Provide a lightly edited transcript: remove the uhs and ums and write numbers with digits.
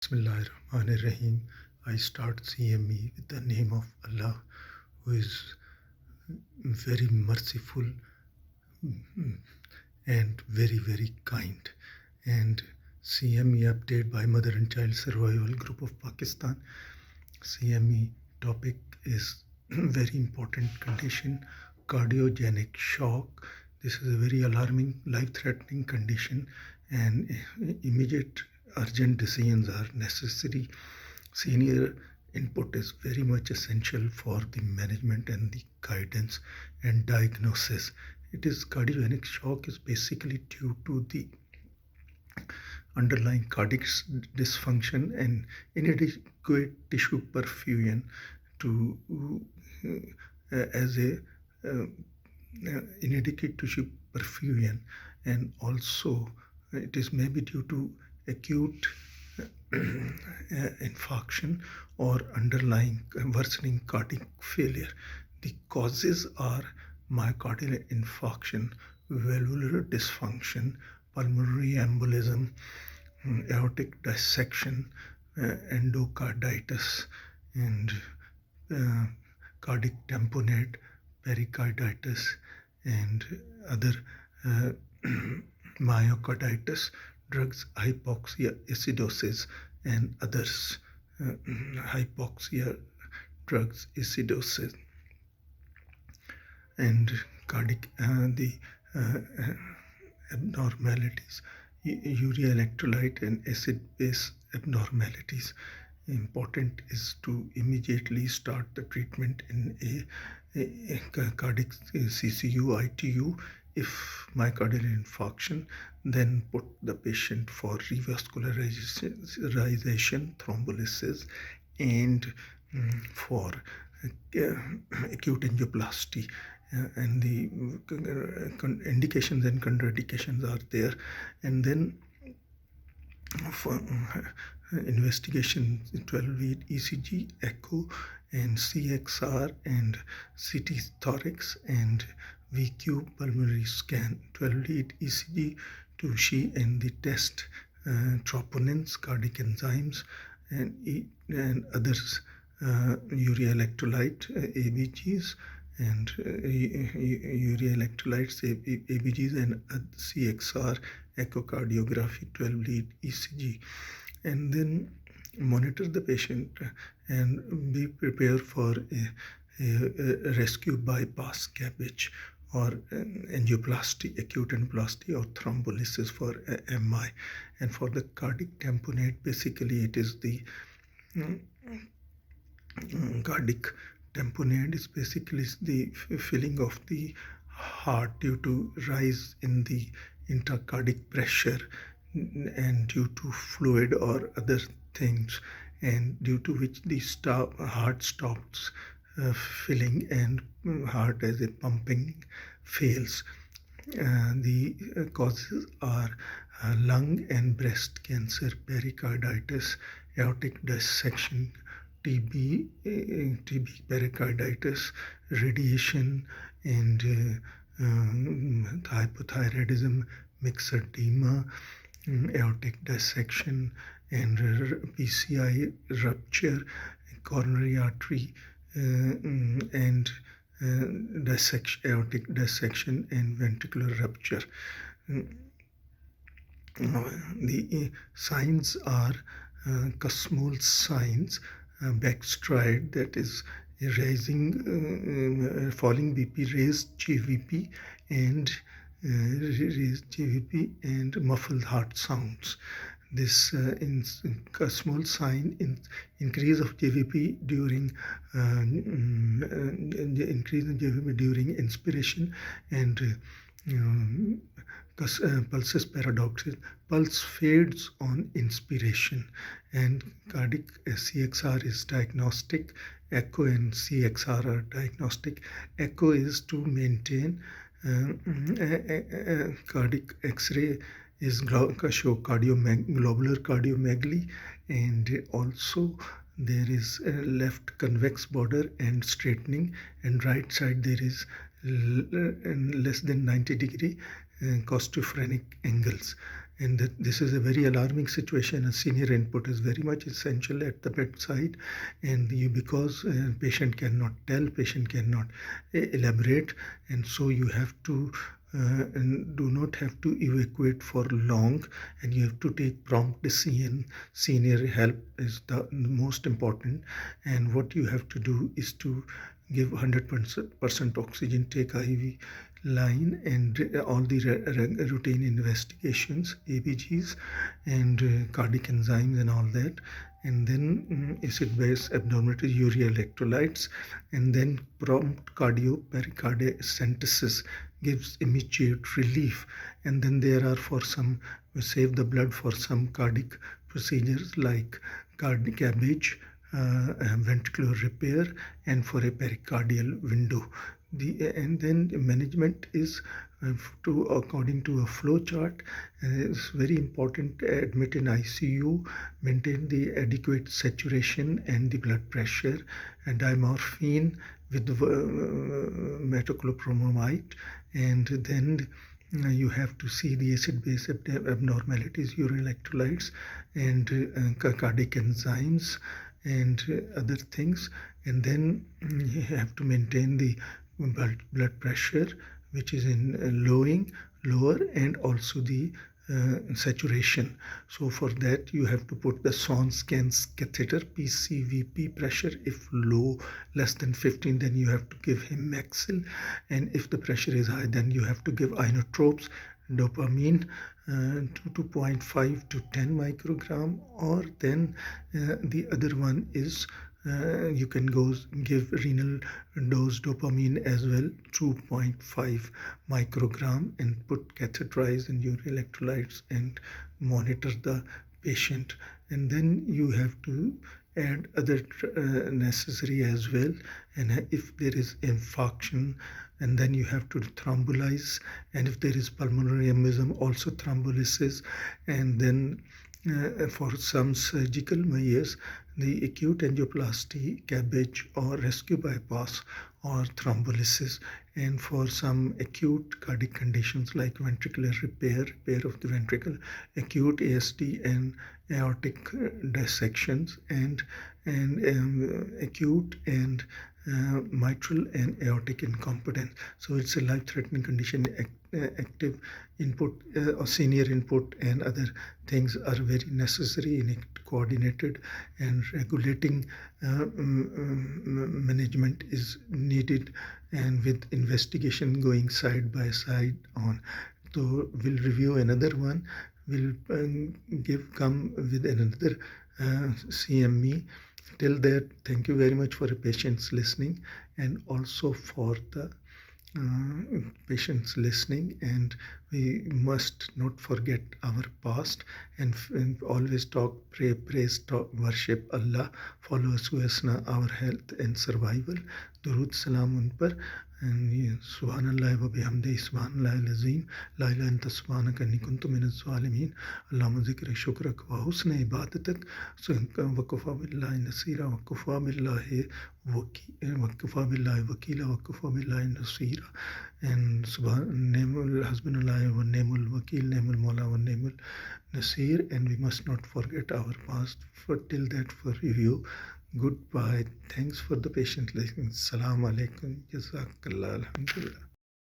Bismillahirrahmanirrahim. I start CME with the name of Allah, who is very merciful and very kind. And CME update by Mother and Child Survival Group of Pakistan. CME topic is very important condition, cardiogenic shock. This is a very alarming, life-threatening condition, and immediate urgent decisions are necessary. Senior input is very much essential for the management and the guidance and diagnosis. It is cardiogenic shock is basically due to the underlying cardiac dysfunction and inadequate tissue perfusion to as a inadequate tissue perfusion, and also it is maybe due to acute infarction or underlying worsening cardiac failure. The causes are myocardial infarction, valvular dysfunction, pulmonary embolism, aortic dissection, endocarditis, and cardiac tamponade, pericarditis, and other myocarditis, drugs, hypoxia, acidosis, and others. Hypoxia, drugs, acidosis, and cardiac the abnormalities, urea electrolyte and acid-base abnormalities. Important is to immediately start the treatment in a cardiac CCU, ITU. If myocardial infarction, then put the patient for revascularization, thrombolysis, and for acute angioplasty. And the indications and contraindications are there. And then for investigation, 12-lead ECG, echo, and CXR, and CT thorax, and VQ pulmonary scan, 12-lead ECG to see and the test troponins, cardiac enzymes, and others, urea electrolyte, ABGs, and urea electrolytes, ABGs, and CXR, echocardiography, 12-lead ECG. And then monitor the patient and be prepared for a rescue bypass CABG or angioplasty, acute angioplasty, or thrombolysis for MI. And for the cardiac tamponade, basically it is the cardiac tamponade is basically the filling of the heart due to rise in the intracardiac pressure and due to fluid or other things, and due to which the heart stops filling and heart as a pumping fails. The causes are lung and breast cancer, pericarditis, aortic dissection, TB, pericarditis, radiation, and hypothyroidism, myxedema, aortic dissection, and PCI rupture, coronary artery, and aortic dissection, and ventricular rupture. The signs are Kussmaul signs, backstride, that is rising, falling BP, raised GVP, and raised GVP, and muffled heart sounds. This Kussmaul sign increase of GVP during increase in GVP during inspiration, and pulses paradoxes. Pulse fades on inspiration, and cardiac CXR is diagnostic. Echo and CXR are diagnostic. Echo is to maintain cardiac X-ray is show globular cardiomegaly, and also there is a left convex border and straightening, and right side there is less than 90 degree costophrenic angles. and that this is a very alarming situation. A senior input is very much essential at the bedside, and because patient cannot tell, patient cannot elaborate, and so you have to and do not have to evacuate for long, and you have to take prompt decision. Senior help is the most important, and what you have to do is to give 100% oxygen, take IV line, and all the routine investigations, ABGs, and cardiac enzymes and all that, and then acid-base abnormalities, urea electrolytes, and then prompt cardiopericardicentesis gives immediate relief. And then there are for some, we save the blood for some cardiac procedures like cardiac cabbage, ventricular repair, and for a pericardial window. And then management is according to a flow chart. It's very important. Admit in ICU, maintain the adequate saturation and the blood pressure, and diamorphine with metoclopramide, and then you have to see the acid-base abnormalities, urea electrolytes, and cardiac enzymes, and other things. And then you have to maintain the blood pressure, which is in lower, and also the saturation. So for that you have to put the Sonscans catheter, PCVP pressure. If low, less than 15, then you have to give him Maxil, and if the pressure is high, then you have to give inotropes, dopamine, 2.5 to 10 microgram, or then the other one is you can give renal dose dopamine as well, 2.5 microgram, and put catheterize and urea electrolytes and monitor the patient. And then you have to add other necessary as well, and if there is infarction, and then you have to thrombolyze, and if there is pulmonary embolism, also thrombolysis. And then for some surgical measures, the acute angioplasty, cabbage, or rescue bypass, or thrombolysis. And for some acute cardiac conditions like ventricular repair of the ventricle, acute ASD, and aortic dissections, and acute and mitral and aortic incompetence. So it's a life-threatening condition. Active input or senior input and other things are very necessary in it. Coordinated and regulating management is needed, and with investigation going side by side on. So we'll review another one. We'll come with another CME. Till that, thank you very much for your patience listening, and also for the patience listening. And we must not forget our past, and always talk, pray, praise, talk, worship Allah, follow Suhasna, our health and survival. Durood salam un par. And Subhanallah wa bihamdi, Subhanallah al-Azim, La ilaha anta subhanaka inni kuntu minaz zalimin, Allahumma zikrak shukrak wa husna ibadatak, wa kafa billahi nasira, wa kafa billahi wakila, wa kafa billahi nasira. And Namul Hasbunallah wa Namul Wakil, Namul Mola wa Namul Nasir. And we must not forget our past. For till that, for review. Goodbye. Thanks for the patient listening. Assalamu alaikum. Jazakallah. Alhamdulillah.